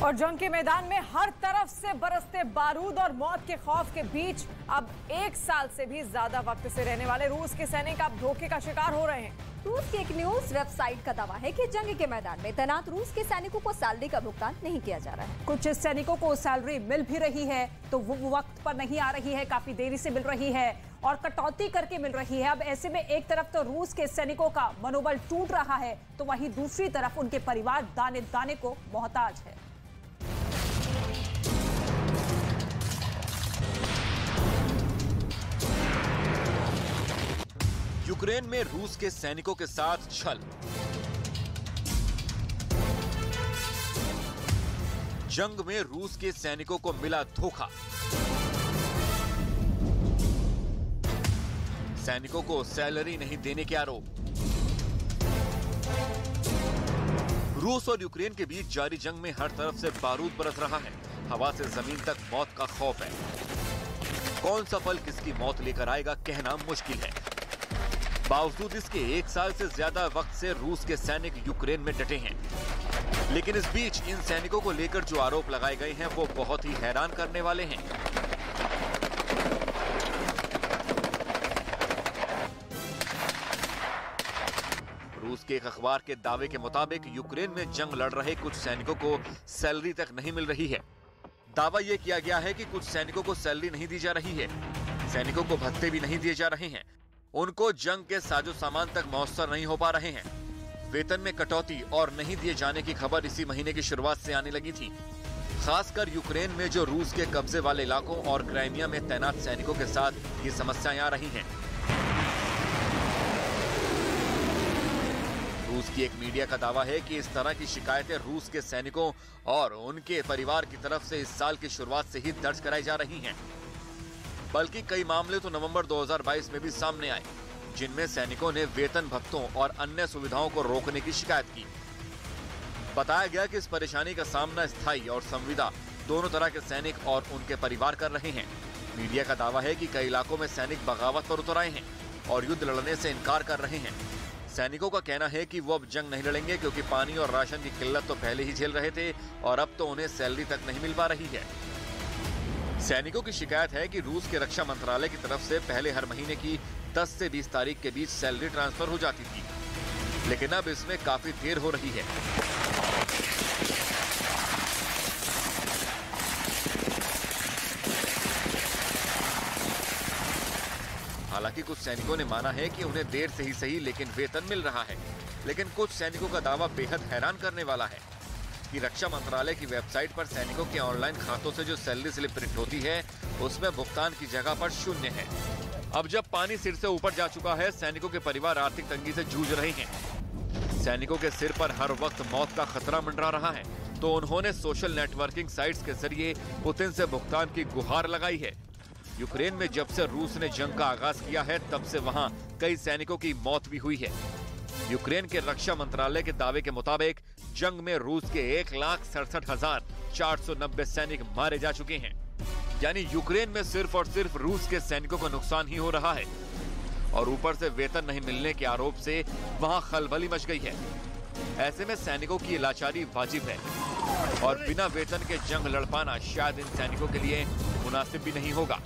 और जंग के मैदान में हर तरफ से बरसते बारूद और मौत के खौफ के बीच अब 1 साल से भी ज्यादा वक्त से रहने वाले रूस के सैनिक अब धोखे का शिकार हो रहे हैं। रूस की एक न्यूज वेबसाइट का दावा है कि जंग के मैदान में तैनात रूस के सैनिकों को सैलरी का भुगतान नहीं किया जा रहा है। कुछ सैनिकों को सैलरी मिल भी रही है तो वो वक्त पर नहीं आ रही है, काफी देरी से मिल रही है और कटौती करके मिल रही है। अब ऐसे में एक तरफ तो रूस के सैनिकों का मनोबल टूट रहा है तो वहीं दूसरी तरफ उनके परिवार दाने दाने को मोहताज है। यूक्रेन में रूस के सैनिकों के साथ छल। जंग में रूस के सैनिकों को मिला धोखा। सैनिकों को सैलरी नहीं देने के आरोप। रूस और यूक्रेन के बीच जारी जंग में हर तरफ से बारूद बरस रहा है। हवा से जमीन तक मौत का खौफ है। कौन सा पल किसकी मौत लेकर आएगा कहना मुश्किल है। बावजूद इसके 1 साल से ज्यादा वक्त से रूस के सैनिक यूक्रेन में डटे हैं, लेकिन इस बीच इन सैनिकों को लेकर जो आरोप लगाए गए हैं वो बहुत ही हैरान करने वाले हैं। रूस के एक अखबार के दावे के मुताबिक यूक्रेन में जंग लड़ रहे कुछ सैनिकों को सैलरी तक नहीं मिल रही है। दावा यह किया गया है कि कुछ सैनिकों को सैलरी नहीं दी जा रही है, सैनिकों को भत्ते भी नहीं दिए जा रहे हैं, उनको जंग के साजो सामान तक मौसर नहीं हो पा रहे हैं। वेतन में कटौती और नहीं दिए जाने की खबर इसी महीने की शुरुआत से आने लगी थी। खासकर यूक्रेन में जो रूस के कब्जे वाले इलाकों और क्राइमिया में तैनात सैनिकों के साथ ये समस्याएं आ रही हैं। रूस की एक मीडिया का दावा है कि इस तरह की शिकायतें रूस के सैनिकों और उनके परिवार की तरफ से इस साल की शुरुआत से ही दर्ज कराई जा रही हैं। बल्कि कई मामले तो नवंबर 2022 में भी सामने आए, जिनमें सैनिकों ने वेतन भत्तों और अन्य सुविधाओं को रोकने की शिकायत की। बताया गया कि इस परेशानी का सामना स्थायी और संविदा दोनों तरह के सैनिक और उनके परिवार कर रहे हैं। मीडिया का दावा है कि कई इलाकों में सैनिक बगावत पर उतर आए हैं और युद्ध लड़ने से इनकार कर रहे हैं। सैनिकों का कहना है कि वो अब जंग नहीं लड़ेंगे क्योंकि पानी और राशन की किल्लत तो पहले ही झेल रहे थे और अब तो उन्हें सैलरी तक नहीं मिल पा रही है। सैनिकों की शिकायत है कि रूस के रक्षा मंत्रालय की तरफ से पहले हर महीने की 10 से 20 तारीख के बीच सैलरी ट्रांसफर हो जाती थी, लेकिन अब इसमें काफी देर हो रही है। हालांकि कुछ सैनिकों ने माना है कि उन्हें देर से ही सही लेकिन वेतन मिल रहा है, लेकिन कुछ सैनिकों का दावा बेहद हैरान करने वाला है कि रक्षा मंत्रालय की वेबसाइट पर सैनिकों के ऑनलाइन खातों से जो सैलरी स्लिप प्रिंट होती है उसमें भुगतान की जगह पर 0 है। अब जब पानी सिर से ऊपर जा चुका है, सैनिकों के परिवार आर्थिक तंगी से जूझ रहे हैं। सैनिकों के सिर पर हर वक्त मौत का खतरा मंडरा रहा है, तो उन्होंने सोशल नेटवर्किंग साइट्स के जरिए पुतिन से भुगतान की गुहार लगाई है। यूक्रेन में जब से रूस ने जंग का आगाज किया है तब से वहां कई सैनिकों की मौत भी हुई है। यूक्रेन के रक्षा मंत्रालय के दावे के मुताबिक जंग में रूस के 1,67,490 सैनिक मारे जा चुके हैं। यानी यूक्रेन में सिर्फ और सिर्फ रूस के सैनिकों को नुकसान ही हो रहा है और ऊपर से वेतन नहीं मिलने के आरोप से वहां खलबली मच गई है। ऐसे में सैनिकों की लाचारी वाजिब है और बिना वेतन के जंग लड़ पाना शायद इन सैनिकों के लिए मुनासिब भी नहीं होगा।